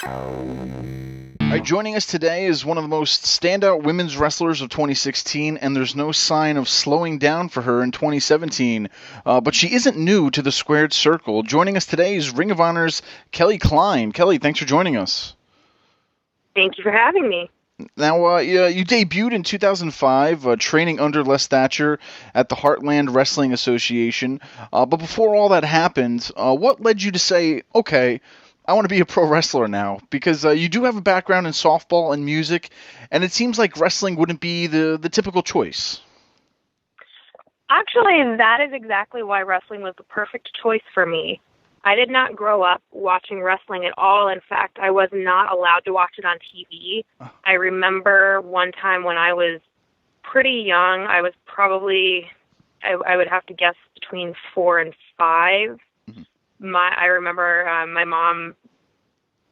All right, joining us today is one of the most standout women's wrestlers of 2016, and there's no sign of slowing down for her in 2017. But she isn't new to the squared circle. Joining us today is Ring of Honor's Kelly Klein. Kelly, thanks for joining us. Thank you for having me. Now, you debuted in 2005, training under Les Thatcher at the Heartland Wrestling Association. But before all that happened, what led you to say, okay, I want to be a pro wrestler now? Because you do have a background in softball and music, and it seems like wrestling wouldn't be the typical choice. Actually, that is exactly why wrestling was the perfect choice for me. I did not grow up watching wrestling at all. In fact, I was not allowed to watch it on TV. I remember one time when I was pretty young, I was probably, I would have to guess between 4 and 5. I remember my mom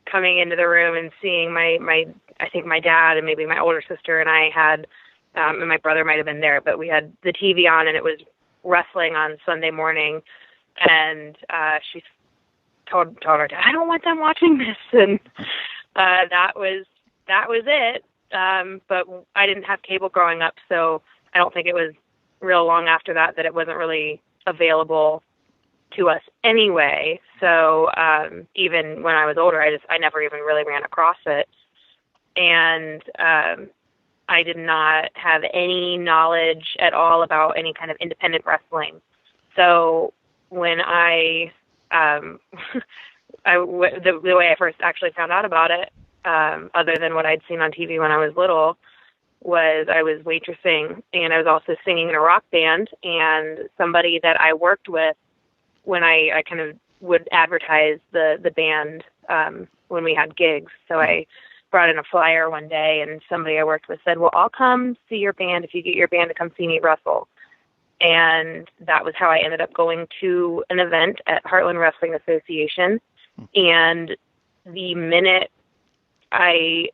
coming into the room and seeing I think my dad and maybe my older sister and I had, and my brother might have been there, but we had the TV on and it was wrestling on Sunday morning. And she told her dad, I don't want them watching this. And that was it. But I didn't have cable growing up, so I don't think it was real long after that it wasn't really available to us anyway. So even when I was older, I never even really ran across it. And I did not have any knowledge at all about any kind of independent wrestling. So when the way I first actually found out about it, other than what I'd seen on TV when I was little, was I was waitressing and I was also singing in a rock band, and somebody that I worked with when I kind of would advertise the band when we had gigs. So I brought in a flyer one day and somebody I worked with said, well, I'll come see your band if you get your band to come see me wrestle. And that was how I ended up going to an event at Heartland Wrestling Association. And the minute I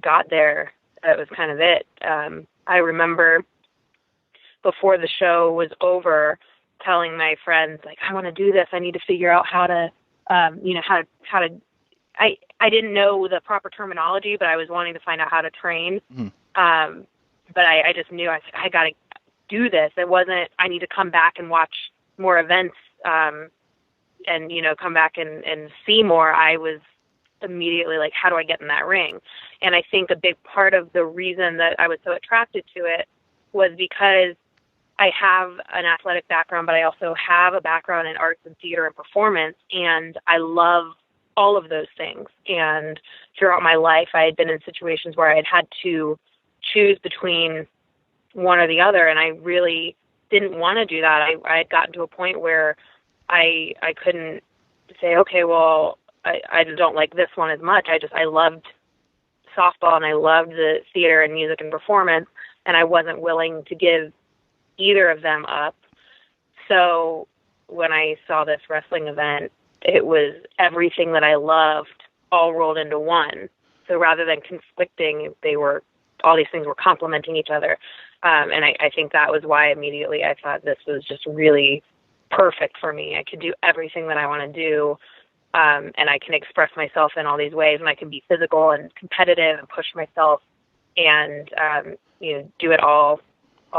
got there, that was kind of it. I remember before the show was over telling my friends, like, I want to do this. I need to figure out how to, I didn't know the proper terminology, but I was wanting to find out how to train. But I just knew I got to do this. It wasn't, I need to come back and watch more events, and, come back and see more. I was immediately like, how do I get in that ring? And I think a big part of the reason that I was so attracted to it was because I have an athletic background, but I also have a background in arts and theater and performance, and I love all of those things. And throughout my life, I had been in situations where I had had to choose between one or the other, and I really didn't want to do that. I had gotten to a point where I couldn't say, okay, well, I don't like this one as much. I loved softball and I loved the theater and music and performance, and I wasn't willing to give either of them up. So when I saw this wrestling event, it was everything that I loved all rolled into one. So rather than conflicting, all these things were complementing each other. And I think that was why immediately I thought this was just really perfect for me. I could do everything that I want to do, and I can express myself in all these ways, and I can be physical and competitive and push myself and do it all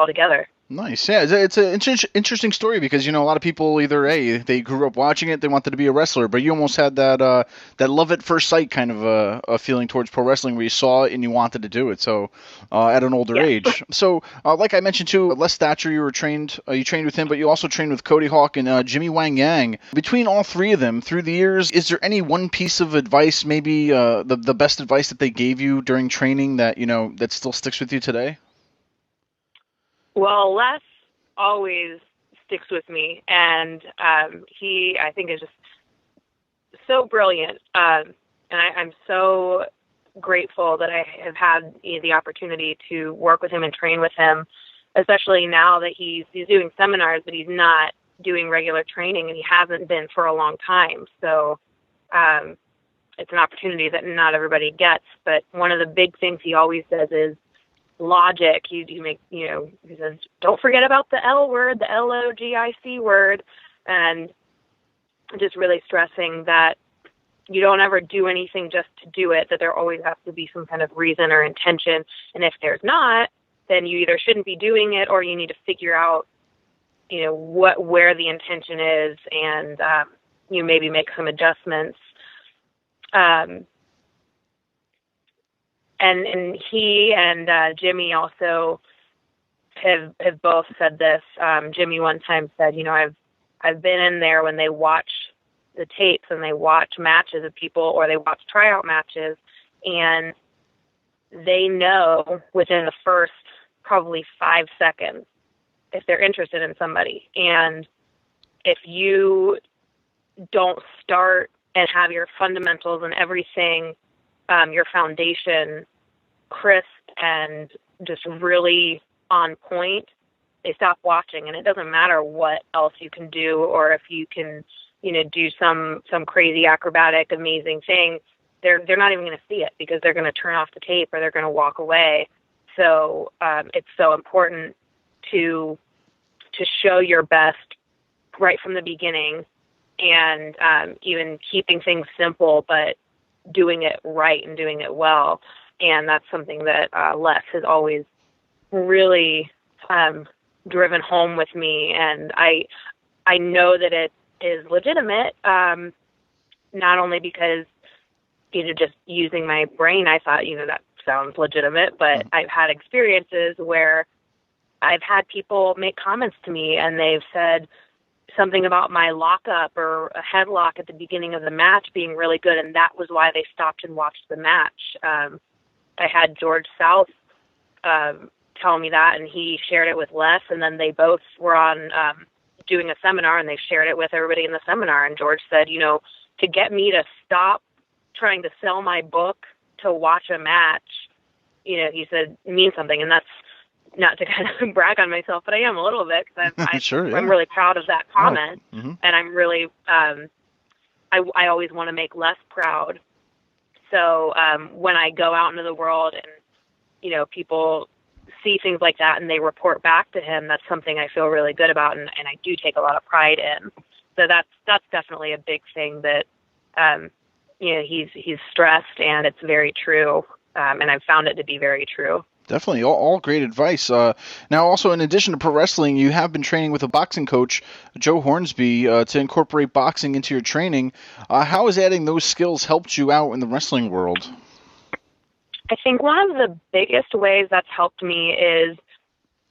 together. Nice. Yeah, it's an interesting story because, a lot of people either, they grew up watching it, they wanted to be a wrestler, but you almost had that love at first sight kind of a feeling towards pro wrestling where you saw it and you wanted to do it. So at an older age. So like I mentioned too, Les Thatcher, you trained with him, but you also trained with Cody Hawk and Jimmy Wang Yang. Between all three of them through the years, is there any one piece of advice, maybe the best advice that they gave you during training that, that still sticks with you today? Well, Les always sticks with me, and he, I think, is just so brilliant. And I'm so grateful that I have had the opportunity to work with him and train with him, especially now that he's doing seminars, but he's not doing regular training, and he hasn't been for a long time. So it's an opportunity that not everybody gets. But one of the big things he always says is, logic. He says, don't forget about the L word, the LOGIC word, and just really stressing that you don't ever do anything just to do it, that there always has to be some kind of reason or intention. And if there's not, then you either shouldn't be doing it, or you need to figure out, where the intention is, and you maybe make some adjustments. And he and Jimmy also have both said this. Jimmy one time said, I've been in there when they watch the tapes and they watch matches of people, or they watch tryout matches, and they know within the first probably 5 seconds if they're interested in somebody. And if you don't start and have your fundamentals and everything, your foundation crisp and just really on point, they stop watching. And it doesn't matter what else you can do, or if you can, do some crazy acrobatic, amazing thing. They're not even going to see it, because they're going to turn off the tape, or they're going to walk away. So it's so important to show your best right from the beginning, and even keeping things simple, but doing it right and doing it well. And that's something that Les has always really driven home with me. And I know that it is legitimate, not only because, just using my brain, I thought, that sounds legitimate, but I've had experiences where I've had people make comments to me, and they've said something about my lockup or a headlock at the beginning of the match being really good, and that was why they stopped and watched the match. I had George South tell me that, and he shared it with Les, and then they both were on doing a seminar, and they shared it with everybody in the seminar. And George said, to get me to stop trying to sell my book to watch a match, he said, means something. And that's not to kind of brag on myself, but I am a little bit, because Sure, yeah. I'm really proud of that comment. Oh. Mm-hmm. And I'm really, I always want to make Les proud. So when I go out into the world and, people see things like that and they report back to him, that's something I feel really good about, and I do take a lot of pride in. So that's definitely a big thing that, he's stressed, and it's very true. And I've found it to be very true. Definitely, all great advice. Now, also, in addition to pro wrestling, you have been training with a boxing coach, Joe Hornsby, to incorporate boxing into your training. How has adding those skills helped you out in the wrestling world? I think one of the biggest ways that's helped me is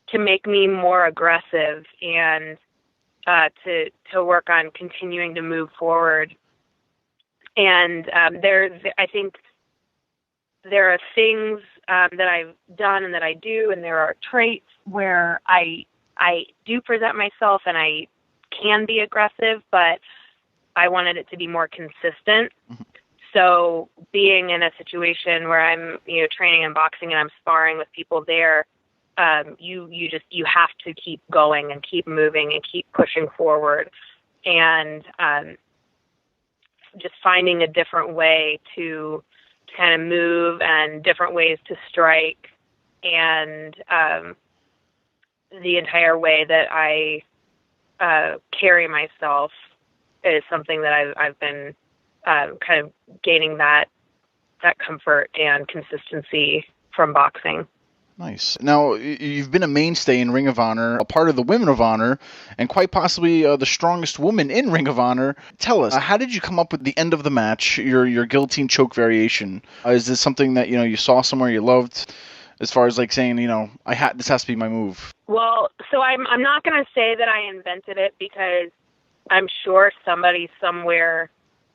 to make me more aggressive, and to work on continuing to move forward. And I think there are things that I've done and that I do, and there are traits where I do present myself and I can be aggressive, but I wanted it to be more consistent. Mm-hmm. So being in a situation where I'm, training in boxing and I'm sparring with people there, you have to keep going and keep moving and keep pushing forward, and just finding a different way to kind of move and different ways to strike, and the entire way that I carry myself is something that I've been kind of gaining that comfort and consistency from boxing. Nice. Now, you've been a mainstay in Ring of Honor, a part of the Women of Honor, and quite possibly the strongest woman in Ring of Honor. Tell us, how did you come up with the end of the match, your guillotine choke variation? Is this something that you saw somewhere you loved, as far as like saying, this has to be my move? Well, so I'm not going to say that I invented it, because I'm sure somebody somewhere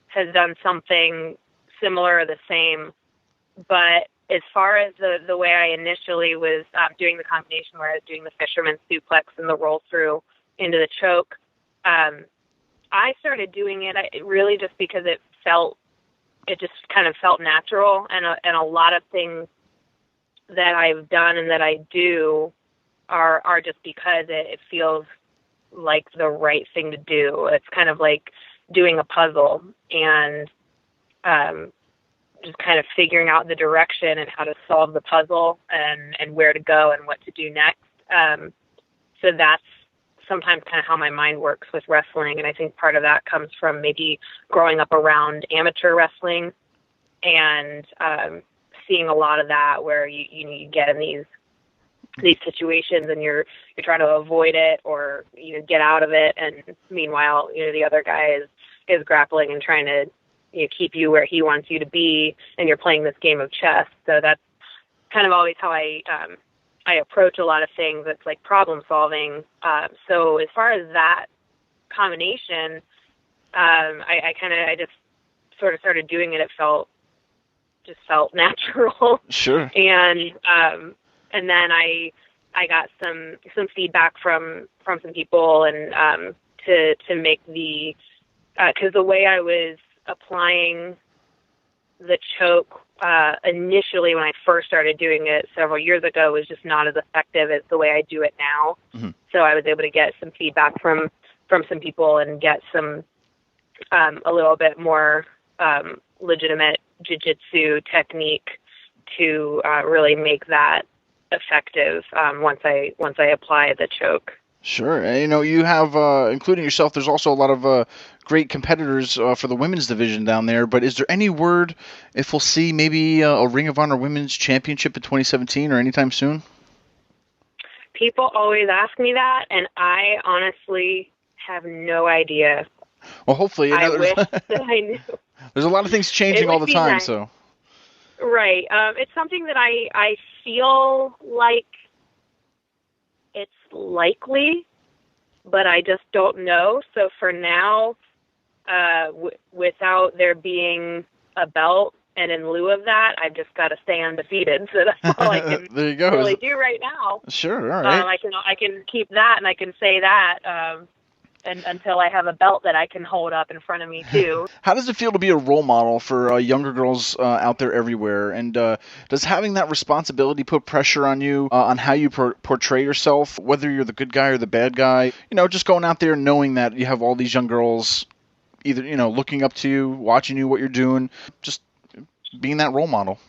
has done something similar or the same, but as far as the way I initially was doing the combination where I was doing the fisherman suplex and the roll through into the choke, I started doing it really just because it just kind of felt natural, and a lot of things that I've done and that I do are just because it feels like the right thing to do. It's kind of like doing a puzzle, and just kind of figuring out the direction and how to solve the puzzle, and where to go and what to do next. So that's sometimes kind of how my mind works with wrestling. And I think part of that comes from maybe growing up around amateur wrestling and seeing a lot of that where you get in these situations and you're trying to avoid it or get out of it, and meanwhile the other guy is grappling and trying to keep you where he wants you to be, and you're playing this game of chess. So that's kind of always how I approach a lot of things. It's like problem solving. So as far as that combination, I just sort of started doing it. It felt natural. Sure. And then I got some feedback from some people, and to make because the way I was applying the choke initially when I first started doing it several years ago was just not as effective as the way I do it now. Mm-hmm. So I was able to get some feedback from some people and get some a little bit more legitimate jiu-jitsu technique to really make that effective once I apply the choke. Sure. And, you have, including yourself, there's also a lot of great competitors for the women's division down there. But is there any word if we'll see maybe a Ring of Honor Women's Championship in 2017 or anytime soon? People always ask me that, and I honestly have no idea. Well, hopefully. I wish that I knew. There's a lot of things changing all the time, nice. So. Right. It's something that I feel like it's likely, but I just don't know. So for now, without there being a belt, and in lieu of that, I've just got to stay undefeated. So that's all I can there you go. really do right now. Sure. All right. I can keep that, and I can say that. And until I have a belt that I can hold up in front of me too. How does it feel to be a role model for younger girls out there everywhere? And does having that responsibility put pressure on you on how you portray yourself, whether you're the good guy or the bad guy? Just going out there knowing that you have all these young girls either, looking up to you, watching you, what you're doing, just being that role model.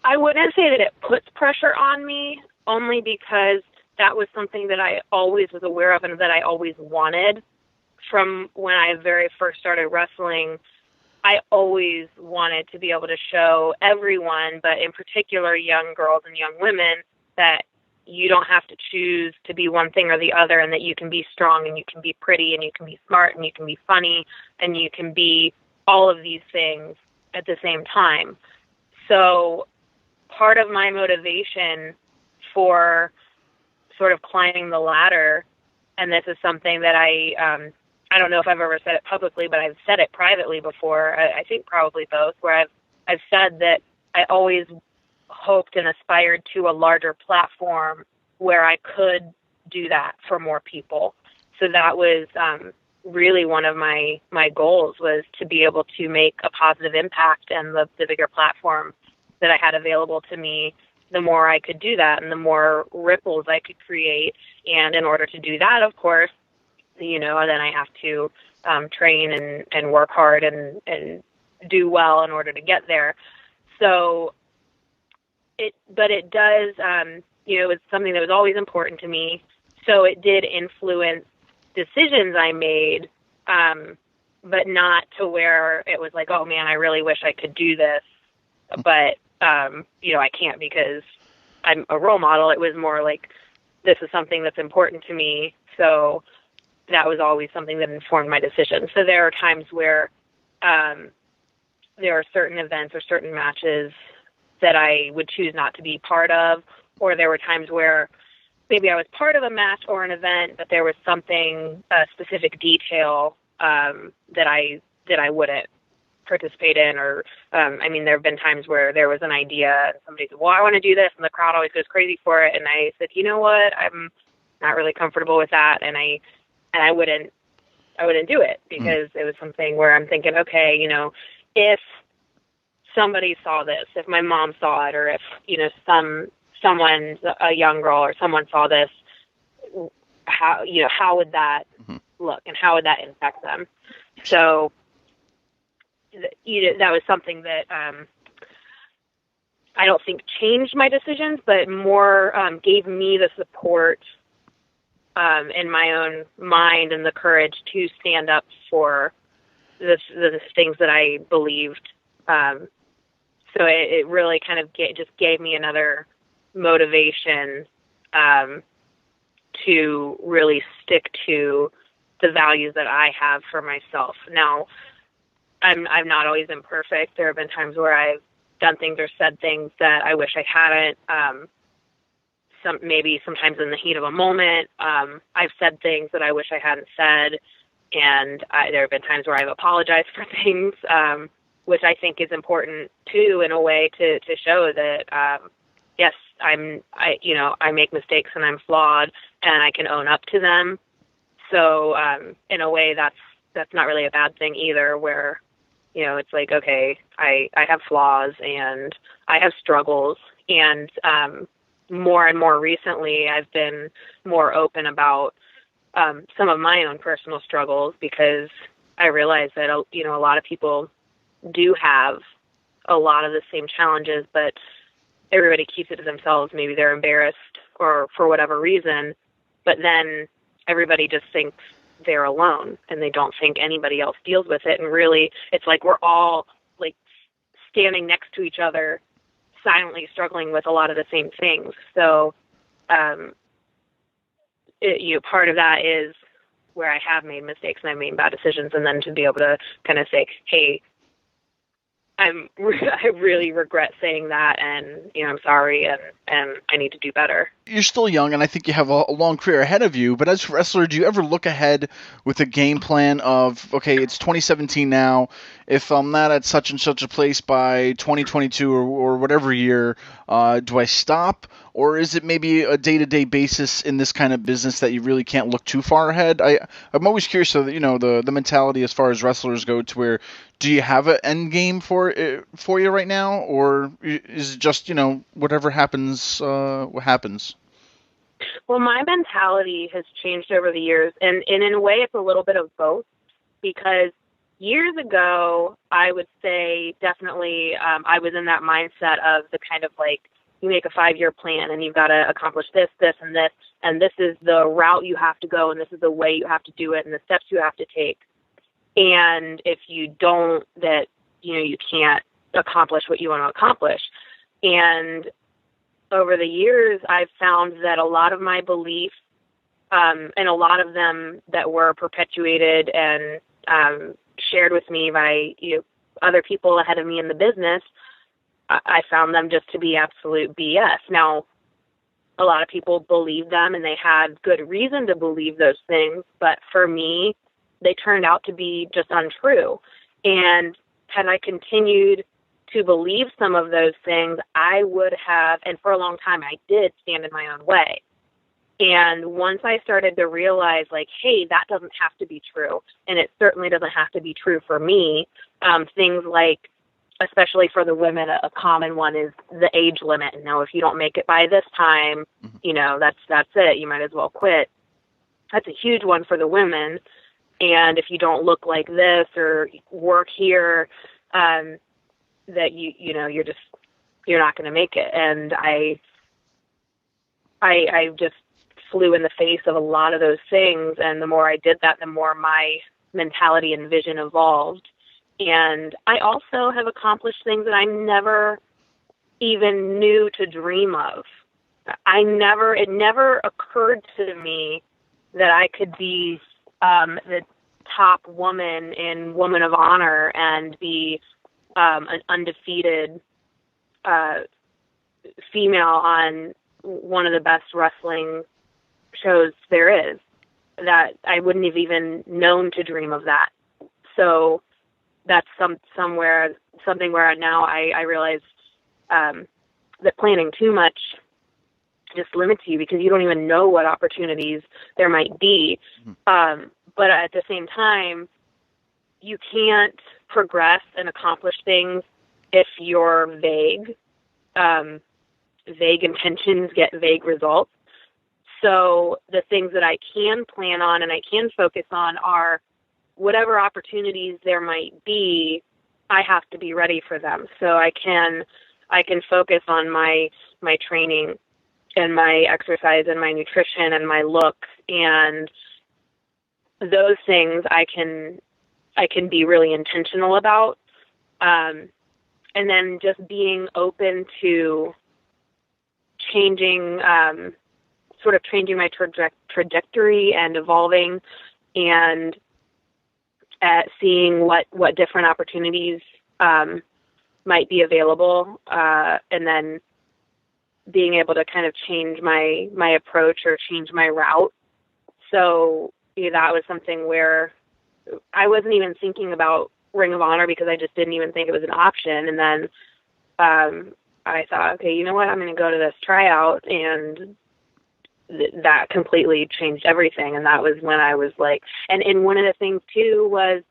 I wouldn't say that it puts pressure on me, only because that was something that I always was aware of and that I always wanted. From when I very first started wrestling, I always wanted to be able to show everyone, but in particular young girls and young women, that you don't have to choose to be one thing or the other, and that you can be strong and you can be pretty and you can be smart and you can be funny and you can be all of these things at the same time. So part of my motivation for sort of climbing the ladder, and this is something that I don't know if I've ever said it publicly, but I've said it privately before. I think probably both, where I've said that I always hoped and aspired to a larger platform where I could do that for more people. So that was really one of my goals, was to be able to make a positive impact, and the bigger platform that I had available to me, the more I could do that and the more ripples I could create. And in order to do that, of course, then I have to train and work hard and do well in order to get there. So it does, it's something that was always important to me. So it did influence decisions I made, but not to where it was like, oh man, I really wish I could do this, but I can't because I'm a role model. It was more like, this is something that's important to me. So that was always something that informed my decision. So there are times where there are certain events or certain matches that I would choose not to be part of, or there were times where maybe I was part of a match or an event, but there was something, a specific detail that I wouldn't participate in, or there have been times where there was an idea and somebody said, well, I want to do this, and the crowd always goes crazy for it, and I said, you know what, I'm not really comfortable with that, and I wouldn't do it, because it was something where I'm thinking, okay, if somebody saw this, if my mom saw it, or if someone, a young girl or someone saw this, how would that look, and how would that impact them? So that was something that I don't think changed my decisions, but more gave me the support in my own mind and the courage to stand up for the things that I believed. So it really kind of just gave me another motivation to really stick to the values that I have for myself. Now, I'm not always imperfect. There have been times where I've done things or said things that I wish I hadn't. Maybe sometimes in the heat of a moment, I've said things that I wish I hadn't said, and there have been times where I've apologized for things, which I think is important too, in a way to show that yes, I make mistakes and I'm flawed, and I can own up to them. So in a way, that's not really a bad thing either, where it's like, okay, I have flaws and I have struggles, and more and more recently, I've been more open about some of my own personal struggles, because I realize that a lot of people do have a lot of the same challenges, but everybody keeps it to themselves. Maybe they're embarrassed or for whatever reason, but then everybody just thinks they're alone and they don't think anybody else deals with it. And really, it's like we're all like standing next to each other, silently struggling with a lot of the same things. So, part of that is where I have made mistakes and I've made bad decisions, and then to be able to kind of say, hey, I really regret saying that, and I'm sorry, and I need to do better. You're still young, and I think you have a long career ahead of you, but as a wrestler, do you ever look ahead with a game plan of, okay, it's 2017 now, if I'm not at such and such a place by 2022 or whatever year, do I stop? Or is it maybe a day-to-day basis in this kind of business that you really can't look too far ahead? I'm always curious of the mentality as far as wrestlers go, to where, do you have an end game for you right now, or is it just whatever happens, what happens? Well, my mentality has changed over the years, and in a way, it's a little bit of both, because years ago, I would say definitely I was in that mindset of the kind of like, you make a 5-year plan and you've got to accomplish this, this, and this, and this is the route you have to go, and this is the way you have to do it, and the steps you have to take. And if you don't, that, you can't accomplish what you want to accomplish. And over the years, I've found that a lot of my beliefs, and a lot of them that were perpetuated and shared with me by other people ahead of me in the business, I found them just to be absolute BS. Now, a lot of people believe them, and they had good reason to believe those things, but for me, they turned out to be just untrue. And had I continued to believe some of those things, I would have, and for a long time I did, stand in my own way. And once I started to realize, like, hey, that doesn't have to be true, and it certainly doesn't have to be true for me, things like, especially for the women, a common one is the age limit. If you don't make it by this time, that's it. You might as well quit. That's a huge one for the women. And if you don't look like this or work here, that you're not going to make it. And I just flew in the face of a lot of those things. And the more I did that, the more my mentality and vision evolved. And I also have accomplished things that I never even knew to dream of. It never occurred to me that I could be the top woman in Woman of Honor and be an undefeated female on one of the best wrestling shows there is. That I wouldn't have even known to dream of that. So that's something where now I realize that planning too much just limits you, because you don't even know what opportunities there might be. But at the same time, you can't progress and accomplish things if you're vague. Vague intentions get vague results. So the things that I can plan on and I can focus on are whatever opportunities there might be, I have to be ready for them. So I can focus on my training and my exercise and my nutrition and my looks, and those things I can be really intentional about. And then just being open to changing, sort of changing my trajectory and evolving, and seeing what different opportunities might be available, and then being able to kind of change my approach or change my route. So that was something where I wasn't even thinking about Ring of Honor because I just didn't even think it was an option. And then I thought, okay, you know what? I'm going to go to this tryout, and that completely changed everything. And that was when I was like, and one of the things too was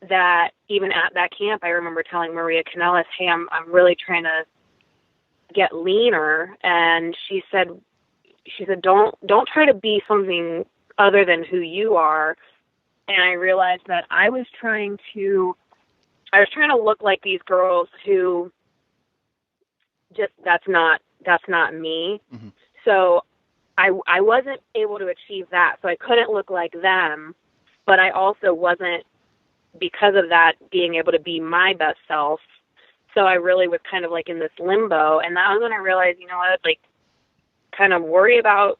that even at that camp, I remember telling Maria Kanellis, hey, I'm really trying to get leaner. And she said, don't try to be something other than who you are. And I realized that I was trying to look like these girls who just, that's not me. Mm-hmm. So I wasn't able to achieve that. So I couldn't look like them, but I also wasn't, because of that, being able to be my best self. So I really was kind of like in this limbo. And that was when I realized, you know what, like, kind of worry about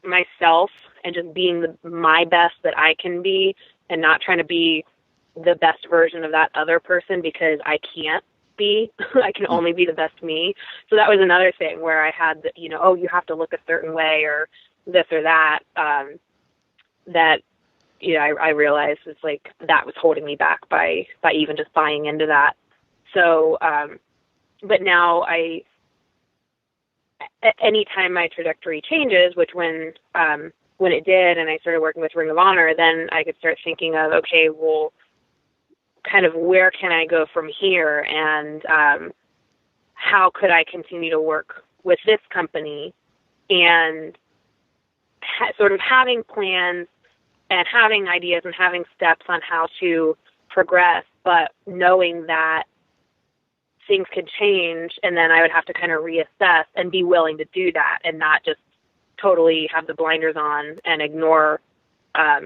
myself and just being my best that I can be, and not trying to be the best version of that other person, because I can't be. I can only be the best me. So that was another thing where I had, oh, you have to look a certain way or this or that, that, I realized it's like that was holding me back by even just buying into that. So, but now anytime my trajectory changes, which when it did, and I started working with Ring of Honor, then I could start thinking of, okay, well, kind of where can I go from here, and how could I continue to work with this company, and sort of having plans and having ideas and having steps on how to progress, but knowing that things could change, and then I would have to kind of reassess and be willing to do that, and not just totally have the blinders on and ignore as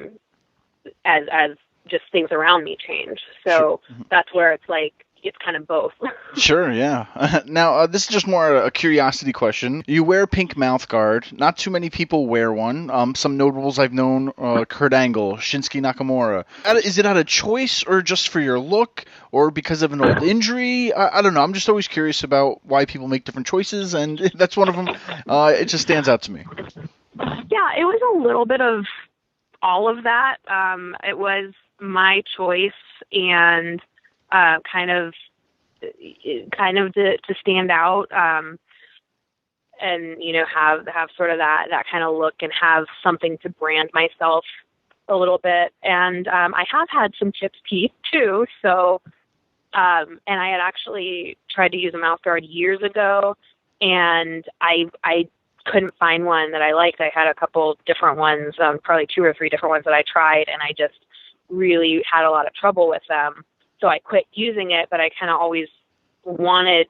just things around me change. So sure. That's where it's like, it's kind of both. Sure, yeah. Now, this is just more a curiosity question. You wear pink mouth guard. Not too many people wear one. Some notables I've known, Kurt Angle, Shinsuke Nakamura. Is it out of choice, or just for your look, or because of an old injury? I don't know. I'm just always curious about why people make different choices, and that's one of them. It just stands out to me. Yeah, it was a little bit of all of that. It was my choice, and kind of to stand out, and have sort of that kind of look, and have something to brand myself a little bit. And I have had some chipped teeth too, so and I had actually tried to use a mouth guard years ago, and I couldn't find one that I liked. I had a couple different ones, probably 2 or 3 different ones that I tried, and I just really had a lot of trouble with them. So I quit using it, but I kind of always wanted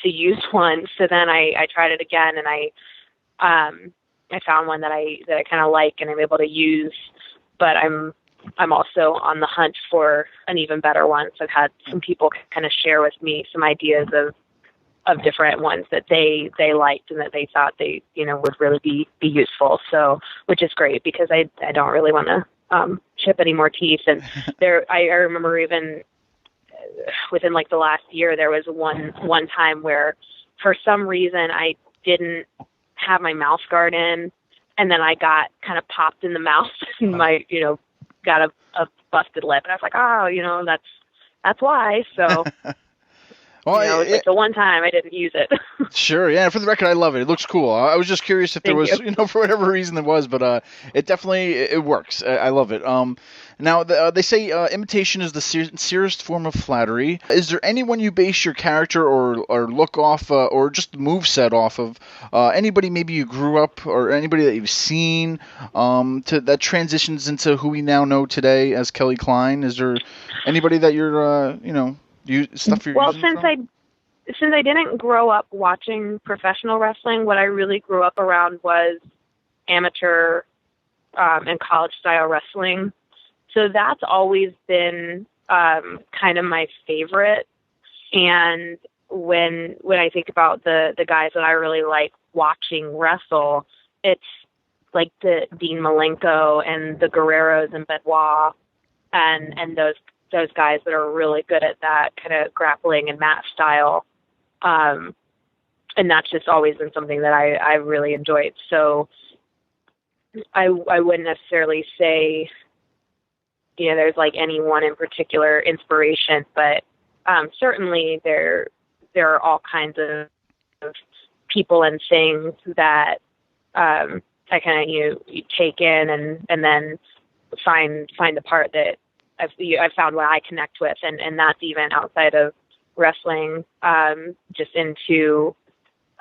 to use one. So then I tried it again, and I found one that I kind of like and I'm able to use. But I'm also on the hunt for an even better one. So I've had some people kind of share with me some ideas of different ones that they liked and that they thought they would really be useful. So, which is great, because I don't really want to chip any more teeth. And I remember even within like the last year, there was one time where for some reason I didn't have my mouth guard in, and then I got kind of popped in the mouth and my, got a busted lip, and I was like, oh, that's why. So well, it's like the one time I didn't use it. Sure, yeah. For the record, I love it. It looks cool. I was just curious if there was, for whatever reason there was, but it definitely it works. I love it. Now they say imitation is the sincerest form of flattery. Is there anyone you base your character or look off, or just move set off of? Anybody maybe you grew up, or anybody that you've seen that transitions into who we now know today as Kelly Klein? Is there anybody that you're stuff you're well, using since I didn't grow up watching professional wrestling, what I really grew up around was amateur and college-style wrestling. So that's always been kind of my favorite. And when I think about the guys that I really like watching wrestle, it's like the Dean Malenko and the Guerreros and Benoit and those guys that are really good at that kind of grappling and mat style. And that's just always been something that I really enjoyed. So I wouldn't necessarily say, there's like any one in particular inspiration, but certainly there are all kinds of people and things that I kind of you take in and then find the part that I've found what I connect with, and that's even outside of wrestling, just into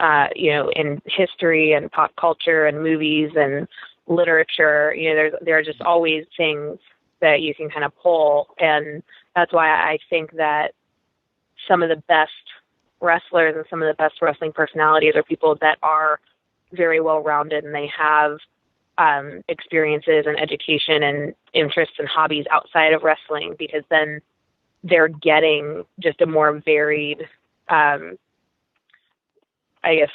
in history and pop culture and movies and literature. There are just always things that you can kind of pull, and that's why I think that some of the best wrestlers and some of the best wrestling personalities are people that are very well-rounded, and they have experiences and education and interests and hobbies outside of wrestling, because then they're getting just a more varied, it's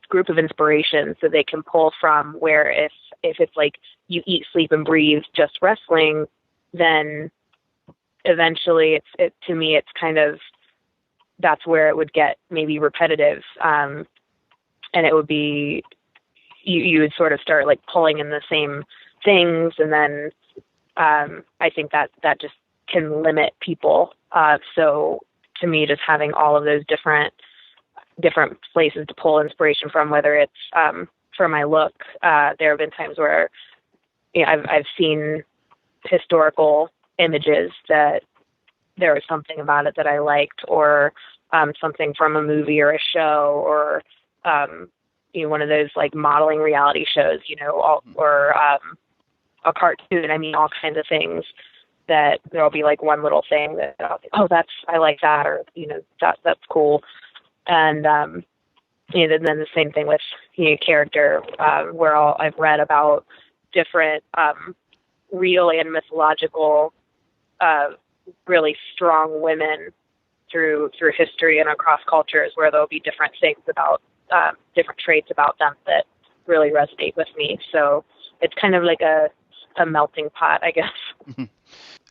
group of inspirations that they can pull from, where if it's like you eat, sleep, and breathe just wrestling, then eventually to me it's kind of, that's where it would get maybe repetitive, and it would be, you would sort of start like pulling in the same things, and then I think that just can limit people. So to me, just having all of those different places to pull inspiration from, whether it's for my look, there have been times where I've seen historical images that there was something about it that I liked, or something from a movie or a show, or one of those like modeling reality shows, or a cartoon. I mean, all kinds of things that there'll be like one little thing that I'll think, oh, I like that, or that's cool. And then the same thing with character, where I've read about different real and mythological, really strong women through history and across cultures, where there'll be different things about different traits about them that really resonate with me. So it's kind of like a melting pot, I guess.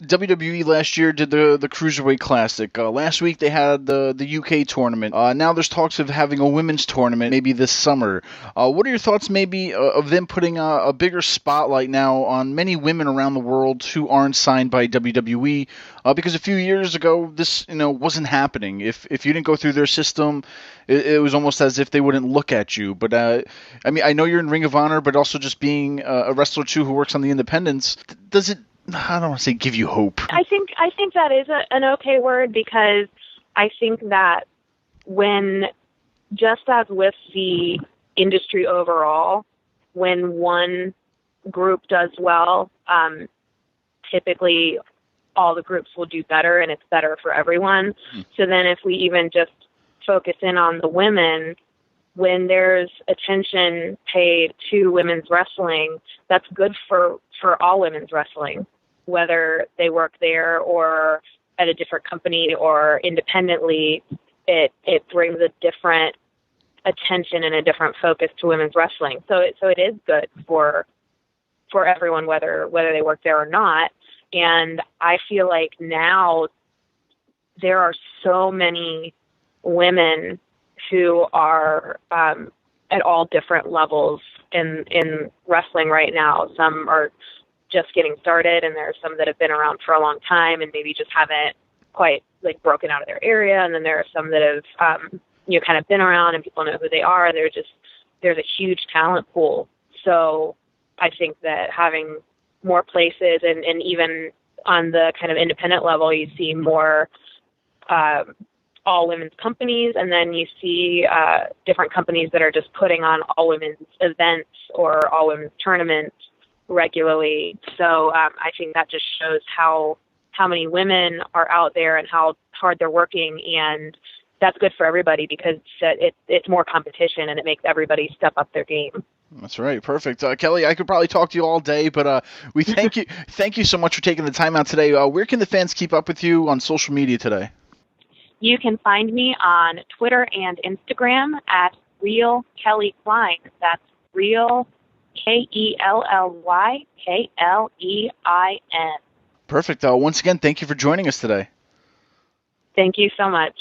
WWE last year did the Cruiserweight Classic. Last week they had the UK tournament. Now there's talks of having a women's tournament maybe this summer. What are your thoughts maybe of them putting a bigger spotlight now on many women around the world who aren't signed by WWE? Because a few years ago this wasn't happening. If you didn't go through their system, it was almost as if they wouldn't look at you. But I mean, I know you're in Ring of Honor, but also just being a wrestler too who works on the independents, does it, I don't want to say give you hope? I think that is an okay word, because I think that when, just as with the industry overall, when one group does well, typically all the groups will do better, and it's better for everyone. So then if we even just focus in on the women, when there's attention paid to women's wrestling, that's good for all women's wrestling, whether they work there or at a different company or independently. It brings a different attention and a different focus to women's wrestling. So it is good for everyone, whether they work there or not. And I feel like now there are so many women who are at all different levels in wrestling right now. Some are just getting started, and there are some that have been around for a long time and maybe just haven't quite like broken out of their area. And then there are some that have kind of been around and people know who they are. There's a huge talent pool. So I think that having more places, and even on the kind of independent level, you see more all women's companies, and then you see different companies that are just putting on all women's events or all women's tournaments regularly. So I think that just shows how how many women are out there and how hard they're working, and that's good for everybody because it's more competition and it makes everybody step up their game. That's right. Perfect. Kelly, I could probably talk to you all day, but we thank you. Thank you so much for taking the time out today. Where can the fans keep up with you on social media today? You can find me on Twitter and Instagram at Real Kelly Klein. That's Real KELLYKLEIN. Perfect. Once again, thank you for joining us today. Thank you so much.